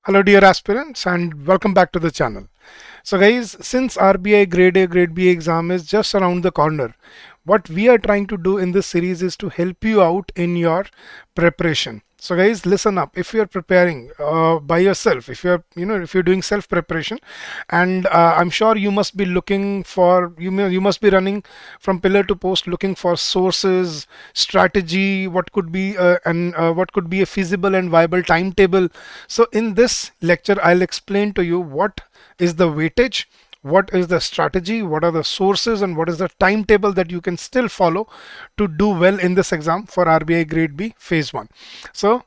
Hello dear aspirants and welcome back to the channel. So guys, since RBI Grade A Grade B exam is just around the corner, what we are trying to do in this series is to help you out in your preparation. So guys, listen up. If you are preparing by yourself, if you're doing self preparation, and I'm sure you must be looking for you must be running from pillar to post looking for sources, strategy, what could be a feasible and viable timetable. So in this lecture I'll explain to you what is the weightage, what is the strategy, what are the sources, and what is the timetable that you can still follow to do well in this exam for RBI Grade B Phase 1. So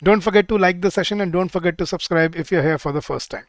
don't forget to like the session and don't forget to subscribe if you're here for the first time.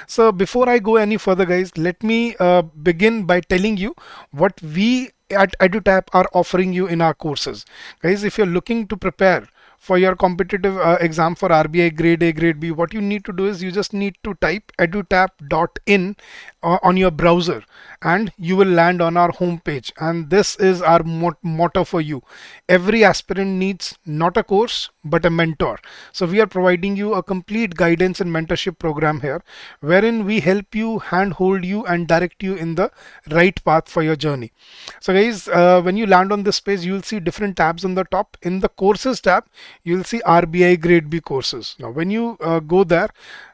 So before I go any further guys, let me begin by telling you what we at EduTap are offering you in our courses. Guys, if you're looking to prepare for your competitive exam for RBI Grade A, Grade B, what you need to do is you just need to type edutap.in on your browser and you will land on our homepage. And this is our motto for you. Every aspirant needs not a course but a mentor. So we are providing you a complete guidance and mentorship program here, wherein we help you, handhold you, and direct you in the right path for your journey. So guys, when you land on this page, you'll see different tabs on the top. In the courses tab, you'll see RBI Grade B courses. Now when you go there,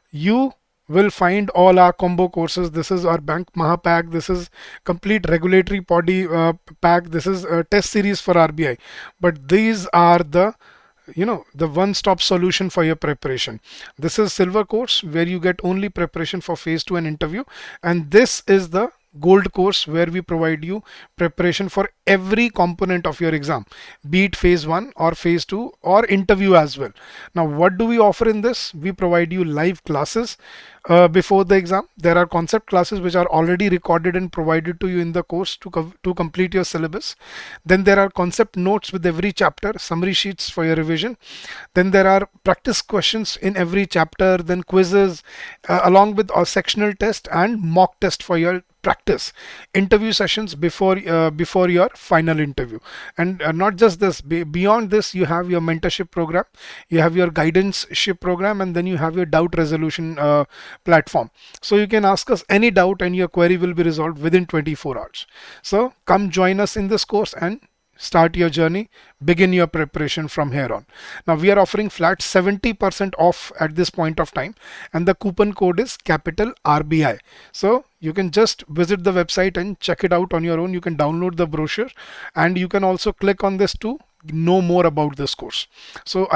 you will find all our combo courses. This is our Bank Maha pack. This is complete regulatory body pack. This is a test series for RBI. But these are the one-stop solution for your preparation. This is silver course where you get only preparation for phase 2 and interview, and this is the gold course where we provide you preparation for every component of your exam, be it phase 1 or phase 2 or interview as well. Now what do we offer in this? We provide you live classes before the exam. There are concept classes which are already recorded and provided to you in the course to complete your syllabus. Then there are concept notes with every chapter, summary sheets for your revision. Then there are practice questions in every chapter, then quizzes along with a sectional test and mock test for your practice, interview sessions before your final interview. And not just this, beyond this you have your mentorship program, you have your guidanceship program, and then you have your doubt resolution platform. So you can ask us any doubt and your query will be resolved within 24 hours. So come join us in this course and start your journey, begin your preparation from here on. Now we are offering flat 70% off at this point of time, and the coupon code is capital RBI. So you can just visit the website and check it out on your own. You can download the brochure and you can also click on this to know more about this course. So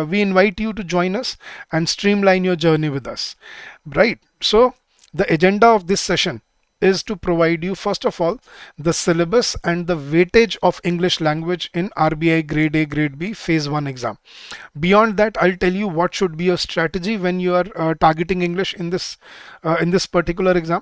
we invite you to join us and streamline your journey with us, right? So the agenda of this session is to provide you, first of all, the syllabus and the weightage of English language in RBI Grade A Grade B Phase 1 exam. Beyond that, I'll tell you what should be your strategy when you are targeting English in this particular exam.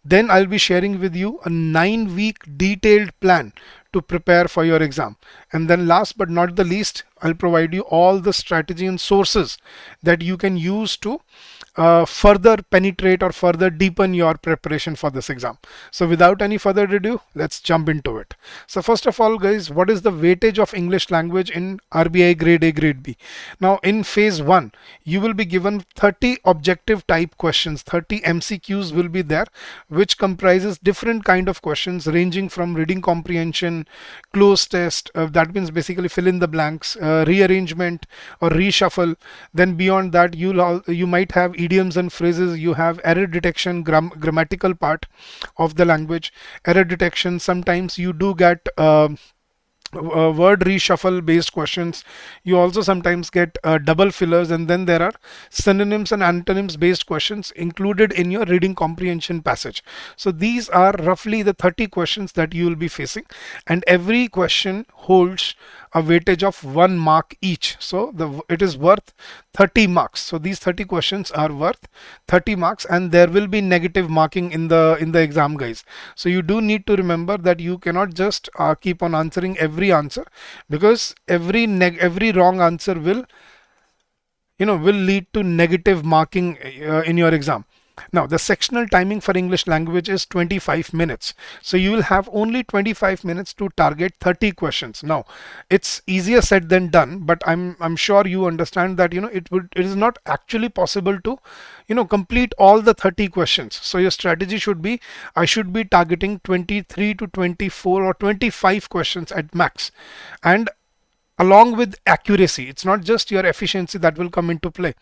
Then I'll be sharing with you a 9-week detailed plan to prepare for your exam. And then last but not the least, I'll provide you all the strategy and sources that you can use to further penetrate or further deepen your preparation for this exam. So without any further ado, let's jump into it. So first of all guys, what is the weightage of English language in RBI Grade A Grade B? Now in phase 1 you will be given 30 objective type questions, 30 MCQs will be there, which comprises different kind of questions ranging from reading comprehension, close test, that means basically fill in the blanks, rearrangement or reshuffle. Then beyond that you might have idioms and phrases, you have error detection, grammatical part of the language, error detection. Sometimes you do get word reshuffle based questions. You also sometimes get double fillers, and then there are synonyms and antonyms based questions included in your reading comprehension passage. So these are roughly the 30 questions that you will be facing, and every question holds a weightage of 1 mark each. So it is worth 30 marks. So these 30 questions are worth 30 marks, and there will be negative marking in the exam guys. So you do need to remember that you cannot just keep on answering every answer, because every wrong answer will lead to negative marking in your exam. Now, the sectional timing for English language is 25 minutes. So you will have only 25 minutes to target 30 questions. Now, it's easier said than done, but I'm sure you understand that it is not actually possible to complete all the 30 questions. So your strategy should be, I should be targeting 23 to 24 or 25 questions at max. And along with accuracy, it's not just your efficiency that will come into play,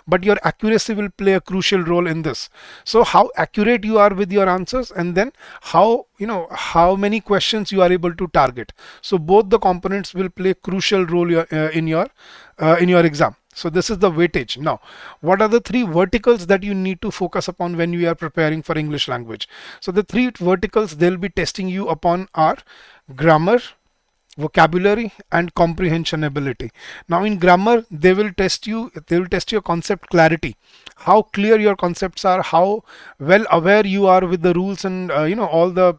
but your accuracy will play a crucial role in this. So how accurate you are with your answers, and then how many questions you are able to target. So both the components will play crucial role in your exam. So this is the weightage. Now, what are the three verticals that you need to focus upon when you are preparing for English language? So the three verticals they'll be testing you upon are grammar, vocabulary, and comprehension ability. Now in grammar, they will test your concept clarity, how clear your concepts are, how well aware you are with the rules and all the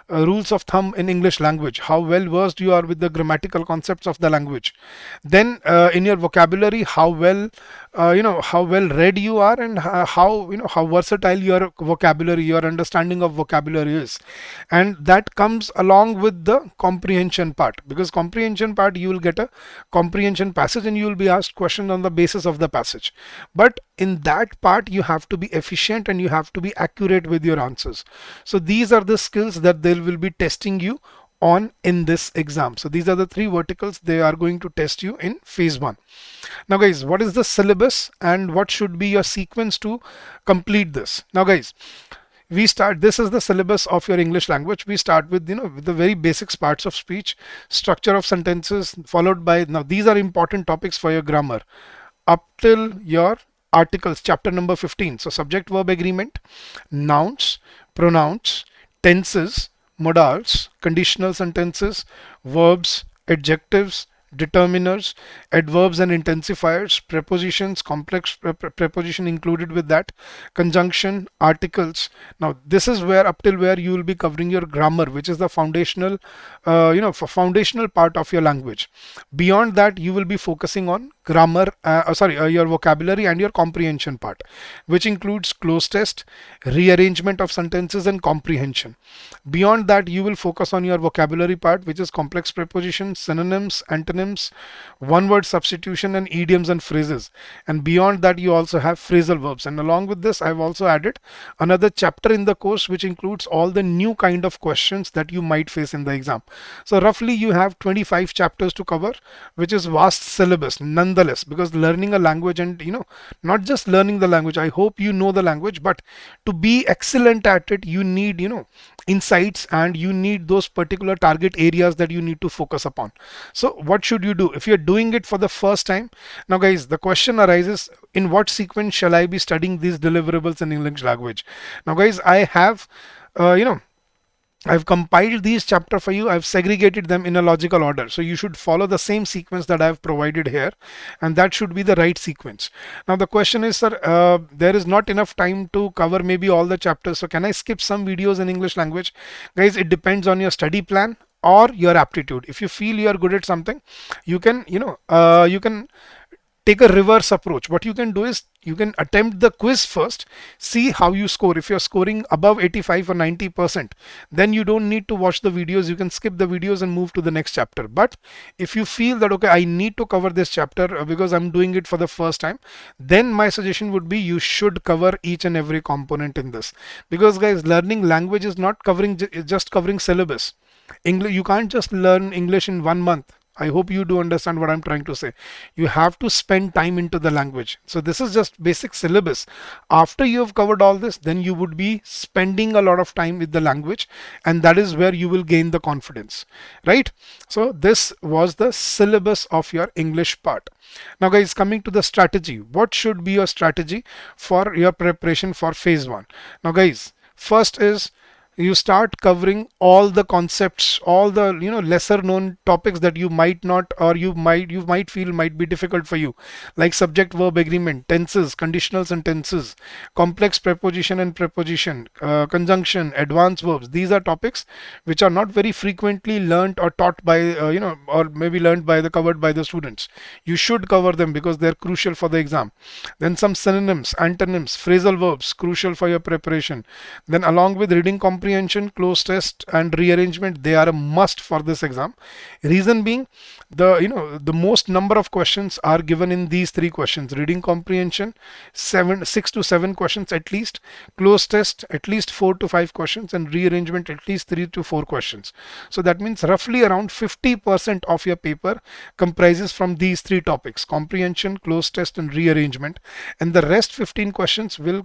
rules of thumb in English language, how well versed you are with the grammatical concepts of the language. Then in your vocabulary, how well read you are, and how versatile your vocabulary, your understanding of vocabulary is. And that comes along with the comprehension part, because comprehension part, you will get a comprehension passage and you will be asked questions on the basis of the passage. But in that part, you have to be efficient and you have to be accurate with your answers. So these are the skills that they will be testing you on in this exam. So these are the three verticals they are going to test you in phase 1. Now guys, what is the syllabus and what should be your sequence to complete this? Now guys, this is the syllabus of your English language. We start with with the very basics parts of speech, structure of sentences, followed by, now these are important topics for your grammar, up till your articles, chapter number 15. So subject verb agreement, nouns, pronouns, tenses, modals, conditional sentences, verbs, adjectives, determiners, adverbs and intensifiers, prepositions, complex preposition included with that, conjunction, articles. Now this is where, up till where you will be covering your grammar, which is the foundational foundational part of your language. Beyond that, you will be focusing on grammar, your vocabulary and your comprehension part, which includes close test, rearrangement of sentences, and comprehension. Beyond that, you will focus on your vocabulary part, which is complex prepositions, synonyms, antonyms, one word substitution, and idioms and phrases. And beyond that, you also have phrasal verbs. And along with this, I've also added another chapter in the course, which includes all the new kind of questions that you might face in the exam. So roughly you have 25 chapters to cover, which is vast syllabus nonetheless, because learning a language, and not just learning the language, I hope you know the language, but to be excellent at it, you need insights, and you need those particular target areas that you need to focus upon. So what should you do if you're doing it for the first time? Now guys, the question arises, in what sequence shall I be studying these deliverables in English language? Now guys, I have I've compiled these chapters for you. I've segregated them in a logical order. So you should follow the same sequence that I've provided here, and that should be the right sequence. Now the question is, sir, there is not enough time to cover maybe all the chapters. So can I skip some videos in English language? Guys, it depends on your study plan or your aptitude. If you feel you are good at something, you can, you can take a reverse approach. What you can do is, you can attempt the quiz first, see how you score. If you're scoring above 85 or 90%, then you don't need to watch the videos. You can skip the videos and move to the next chapter. But if you feel that, okay, I need to cover this chapter because I'm doing it for the first time, then my suggestion would be, you should cover each and every component in this. Because guys, learning language is not just covering syllabus. English, you can't just learn English in 1 month. I hope you do understand what I'm trying to say. You have to spend time into the language. So this is just basic syllabus. After you have covered all this, then you would be spending a lot of time with the language, and that is where you will gain the confidence, right? So this was the syllabus of your English part. Now guys, coming to the strategy, what should be your strategy for your preparation for phase 1? Now guys, first is, you start covering all the concepts, all the lesser known topics that you might not, or you might feel might be difficult for you, like subject verb agreement, tenses, conditionals and tenses, complex preposition and preposition, conjunction, advanced verbs. These are topics which are not very frequently learned or taught by or maybe learned by the covered by the students. You should cover them because they're crucial for the exam. Then some synonyms, antonyms, phrasal verbs, crucial for your preparation. Then along with reading comprehension, close test and rearrangement, they are a must for this exam. Reason being, the most number of questions are given in these three questions: reading comprehension, 6 to 7 questions at least; close test at least 4 to 5 questions; and rearrangement at least 3 to 4 questions. So that means roughly around 50% of your paper comprises from these three topics: comprehension, close test and rearrangement. And the rest 15 questions will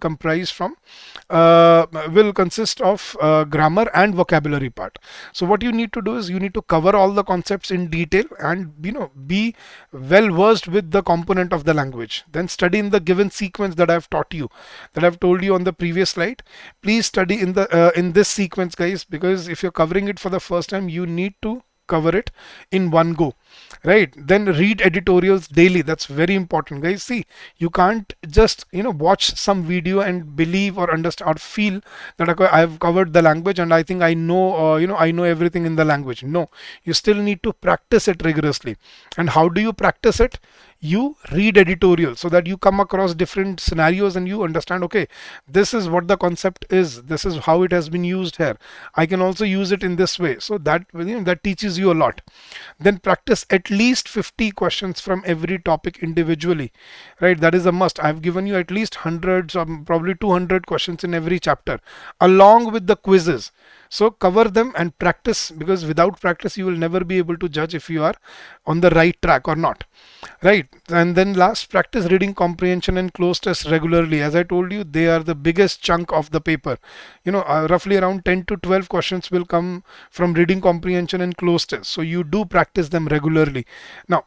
consist of grammar and vocabulary part. So what you need to do is you need to cover all the concepts in detail and be well versed with the component of the language. Then study in the given sequence that I've taught you, that I've told you on the previous slide. Please study in this sequence, guys, because if you're covering it for the first time, you need to cover it in one go, right? Then read editorials daily. That's very important, guys. See, you can't just watch some video and believe or understand or feel that, okay, I've covered the language and I think I know I know everything in the language. No, you still need to practice it rigorously. And how do you practice it? You read editorials so that you come across different scenarios and you understand, okay, this is what the concept is, this is how it has been used here, I can also use it in this way. So that that teaches you a lot. Then practice at least 50 questions from every topic individually, right? That is a must. I've given you at least hundreds or probably 200 questions in every chapter along with the quizzes. So cover them and practice, because without practice you will never be able to judge if you are on the right track or not, right? And then last, practice reading comprehension and close tests regularly. As I told you, they are the biggest chunk of the paper. Roughly around 10 to 12 questions will come from reading comprehension and close tests, so you do practice them regularly. Now,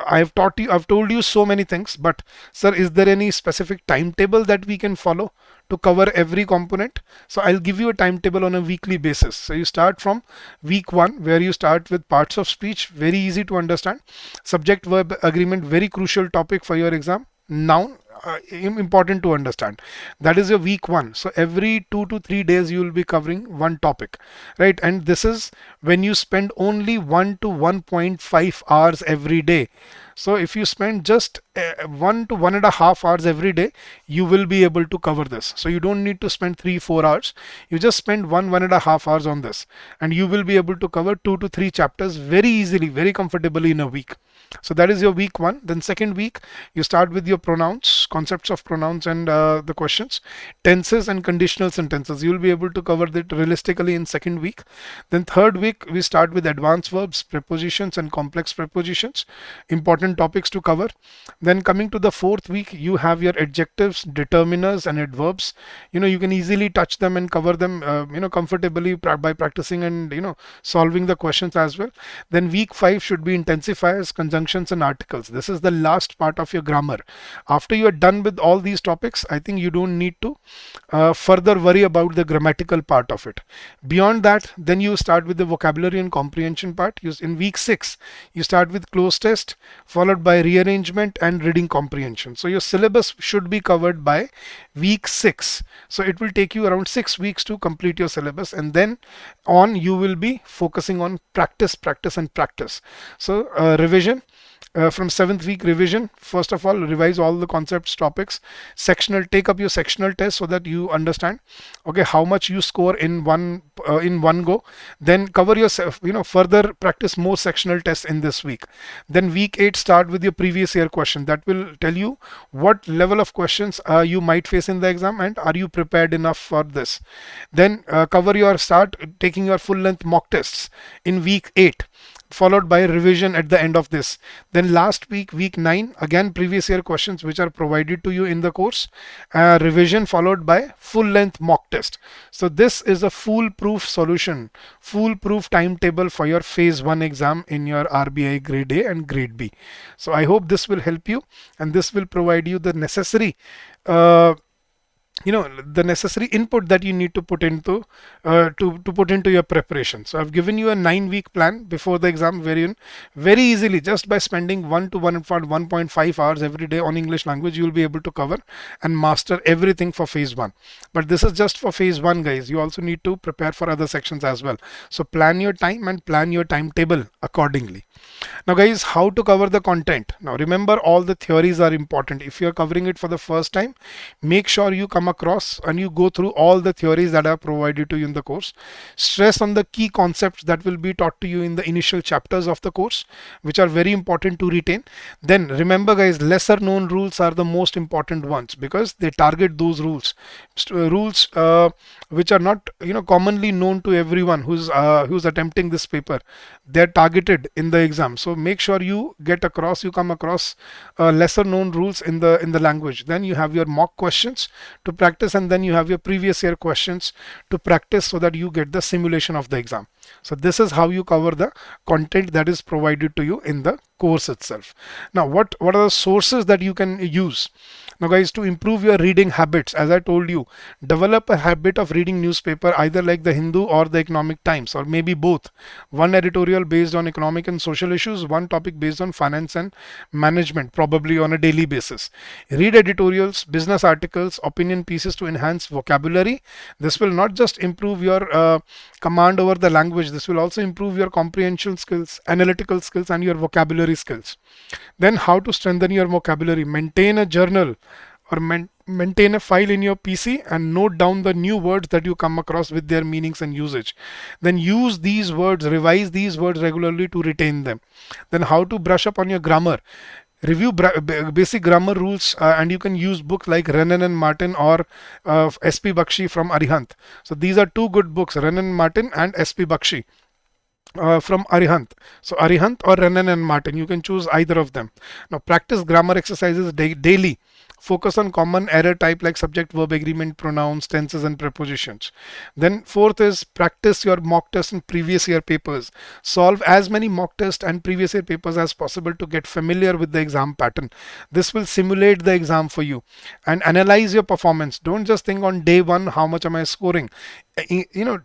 I've told you so many things, but sir, is there any specific timetable that we can follow to cover every component? So I'll give you a timetable on a weekly basis. So you start from week 1, where you start with parts of speech, very easy to understand. Subject verb agreement, very crucial topic for your exam. Noun, important to understand. That is your week 1. So every 2 to 3 days you will be covering one topic, right? And this is when you spend only 1 to 1.5 hours every day. So if you spend just 1 to 1.5 hours every day, you will be able to cover this. So you don't need to spend 3 4 hours. You just spend 1 1.5 hours on this, and you will be able to cover 2 to 3 chapters very easily, very comfortably in a week. So that is your week 1. Then second week, you start with your pronouns, concepts of pronouns and the questions, tenses and conditional sentences. You will be able to cover that realistically in second week. Then third week, we start with advanced verbs, prepositions and complex prepositions, important topics to cover. Then coming to the fourth week, you have your adjectives, determiners and adverbs. You can easily touch them and cover them comfortably by practicing and solving the questions as well. Then week 5 should be intensifiers, conjunctions and articles. This is the last part of your grammar. After you are done with all these topics, I think you don't need to further worry about the grammatical part of it. Beyond that, then you start with the vocabulary and comprehension part. In week 6, you start with close test, followed by rearrangement and reading comprehension. So your syllabus should be covered by week 6. So it will take you around 6 weeks to complete your syllabus, and then on you will be focusing on practice, practice and practice. So revision. From 7th week, revision. First of all, revise all the concepts, topics. Sectional, take up your sectional test so that you understand, okay, how much you score in one go. Then cover yourself, further practice more sectional tests in this week. Then week 8, start with your previous year question. That will tell you what level of questions you might face in the exam and are you prepared enough for this. Then start taking your full length mock tests in week 8, followed by revision at the end of this. Then last week, week 9, again previous year questions which are provided to you in the course, revision followed by full length mock test. So this is a foolproof solution, foolproof timetable for your phase 1 exam in your RBI grade A and grade B. So I hope this will help you, and this will provide you the necessary the necessary input that you need to put into to put into your preparation. So I've given you a 9-week plan before the exam, wherein very easily, just by spending 1 to 1.5 hours every day on English language, you will be able to cover and master everything for phase 1. But this is just for phase 1, guys. You also need to prepare for other sections as well. So plan your time and plan your timetable accordingly. Now guys, how to cover the content? Now remember, all the theories are important. If you're covering it for the first time, make sure you come across and you go through all the theories that are provided to you in the course. Stress on the key concepts that will be taught to you in the initial chapters of the course, which are very important to retain. Then remember guys, lesser known rules are the most important ones, because they target those rules which are not commonly known to everyone who's attempting this paper. They're targeted in the exam, so make sure you come across lesser known rules in the language. Then you have your mock questions to practice, and then you have your previous year questions to practice, so that you get the simulation of the exam. So this is how you cover the content that is provided to you in the course itself. Now what are the sources that you can use? Now guys, to improve your reading habits, as I told you, develop a habit of reading newspaper, either like the Hindu or the Economic Times, or maybe both. One editorial based on economic and social issues, one topic based on finance and management, probably on a daily basis. Read editorials, business articles, opinion pieces to enhance vocabulary. This will not just improve your command over the language, this will also improve your comprehension skills, analytical skills, and your vocabulary skills. Then how to strengthen your vocabulary? Maintain a journal, or maintain a file in your PC, and note down the new words that you come across with their meanings and usage. Then use these words, revise these words regularly to retain them. Then how to brush up on your grammar? Review basic grammar rules, and you can use books like Renan and Martin or SP Bakshi from Arihant. So these are two good books, Renan and Martin and SP Bakshi from Arihant. So Arihant or Renan and Martin, you can choose either of them. Now practice grammar exercises daily. Focus on common error type like subject verb agreement, pronouns, tenses, and prepositions. Then fourth is practice your mock test and previous year papers. Solve as many mock test and previous year papers as possible to get familiar with the exam pattern. This will simulate the exam for you. And analyze your performance. Don't just think on day one, how much am I scoring?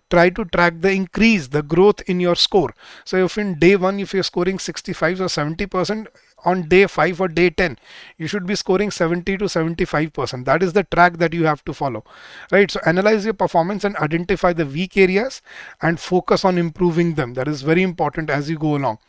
Try to track the increase, the growth in your score. So if in day one, if you're scoring 65 or 70%, on day 5 or day 10 you should be scoring 70 to 75%. That is the track that you have to follow, right? So analyze your performance and identify the weak areas and focus on improving them. That is very important as you go along.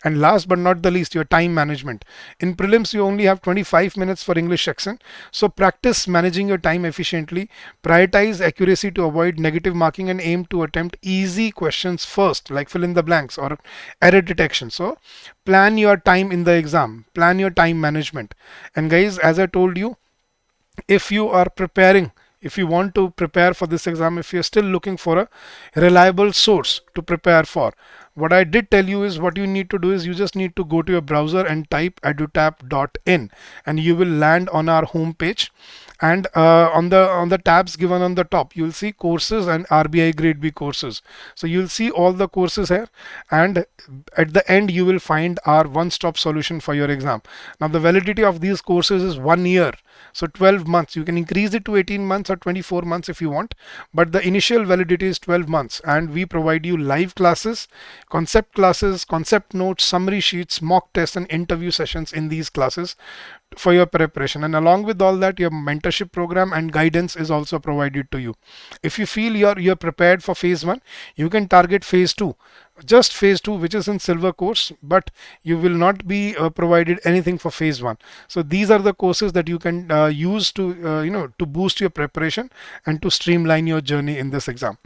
And last but not the least, your time management. In prelims, you only have 25 minutes for English section. So practice managing your time efficiently. Prioritize accuracy to avoid negative marking, and aim to attempt easy questions first, like fill in the blanks or error detection. So plan your time in the exam. Plan your time management. And guys, as I told you, if you are preparing, if you want to prepare for this exam, if you're still looking for a reliable source to prepare for, what I did tell you is, what you need to do is, you just need to go to your browser and type edutap.in, and you will land on our home page. And on the tabs given on the top, you'll see courses and RBI Grade B courses. So you'll see all the courses here, and at the end you will find our one-stop solution for your exam. Now the validity of these courses is 1 year, so 12 months. You can increase it to 18 months or 24 months if you want, but the initial validity is 12 months. And we provide you live classes, concept notes, summary sheets, mock tests, and interview sessions in these classes for your preparation. And along with all that, your mentorship program and guidance is also provided to you. If you feel you're prepared for phase 1, you can target phase 2, just phase 2, which is in silver course, but you will not be provided anything for phase 1. So these are the courses that you can use to to boost your preparation and to streamline your journey in this exam.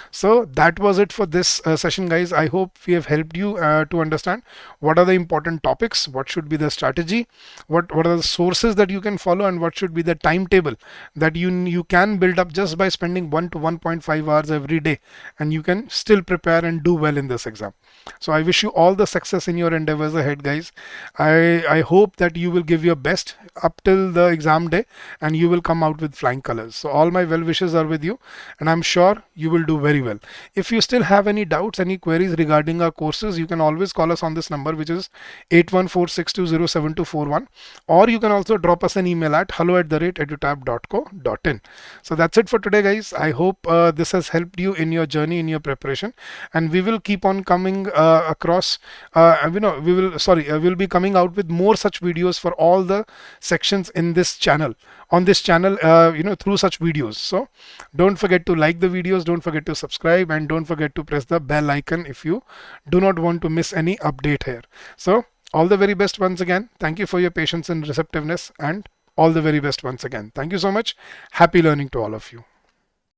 So that was it for this session, guys. I hope we have helped you to understand what are the important topics, what should be the strategy, what are the sources that you can follow, and what should be the timetable that you can build up just by spending 1 to 1.5 hours every day, and you can still prepare and do well in this exam. So I wish you all the success in your endeavors ahead, guys. I hope that you will give your best up till the exam day, and you will come out with flying colors. So all my well wishes are with you, and I'm sure you will do do very well. If you still have any doubts, any queries regarding our courses, you can always call us on this number, which is 8146207241, or you can also drop us an email at hello@edutab.co.in. So that's it for today, guys. I hope this has helped you in your journey, in your preparation, and we will keep on coming across. We'll be coming out with more such videos for all the sections in this channel, on this channel, through such videos. So don't forget to like the videos, don't forget to subscribe, and don't forget to press the bell icon if you do not want to miss any update here. So all the very best once again. Thank you for your patience and receptiveness, and all the very best once again. Thank you so much. Happy learning to all of you.